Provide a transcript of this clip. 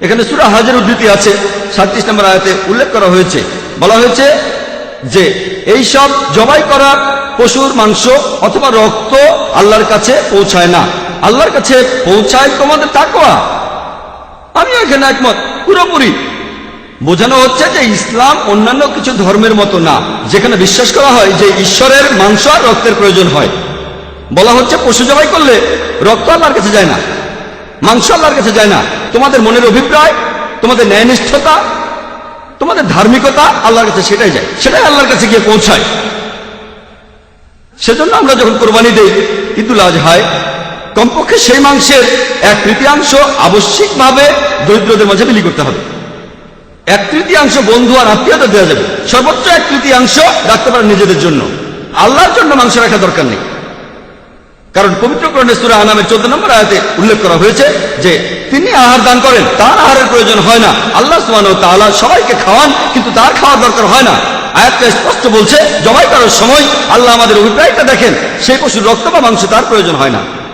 এখানে সূরা হজের উদ্ধৃতি আছে 37 নম্বর আয়াতে উল্লেখ করা হয়েছে, বলা হয়েছে যে এই সব জবাই করা পশুর মাংস অথবা রক্ত আল্লাহর কাছে পৌঁছায় না, আল্লাহর কাছে পৌঁছায় তোমাদের তাকওয়া। আমিও এখানে একমত পুরোপুরি। বোঝানো হচ্ছে যে ইসলাম অন্যান্য কিছু ধর্মের মতো না, যেখানে বিশ্বাস করা হয় যে ঈশ্বরের মাংস আর রক্তের প্রয়োজন হয়। বলা হচ্ছে পশু জবাই করলে রক্ত আল্লাহর কাছে যায় না, মাংস আল্লাহর কাছে যায় না। তোমাদের মনের অভিপ্রায়, তোমাদের ন্যায়নিষ্ঠতা, তোমাদের ধার্মিকতা আল্লাহর কাছে সেটাই যায়, সেটাই আল্লাহর কাছে গিয়ে পৌঁছায়। সেজন্য আমরা যখন কোরবানি দেই ঈদুল আজহায়, কমপক্ষে সেই মাংসের 1/3 আবশ্যিকভাবে দরিদ্রদের মাঝে বিলি করতে হবে। 1/3 বন্ধু আর আত্মীয়দের দেওয়া যাবে, সর্বোচ্চ 1/3 রাখতে পারেন নিজেদের জন্য। আল্লাহর জন্য মাংস রাখা দরকার নেই, কারণ পবিত্র কোরআনে সূরা আনামের 14 নম্বর আয়াতে উল্লেখ করা হয়েছে যে তিনি আহার দান করেন, তার আহারের প্রয়োজন হয় না। আল্লাহ সুবহানাহু ওয়া তাআলা সবাইকে খাওয়ান, কিন্তু তার খাওয়ার দরকার হয় না। আয়াতটা স্পষ্ট বলছে জবাই করার সময় আল্লাহ আমাদের অভিপ্রায়টা দেখেন, সেই পশুর রক্ত বা মাংস তার প্রয়োজন হয় না।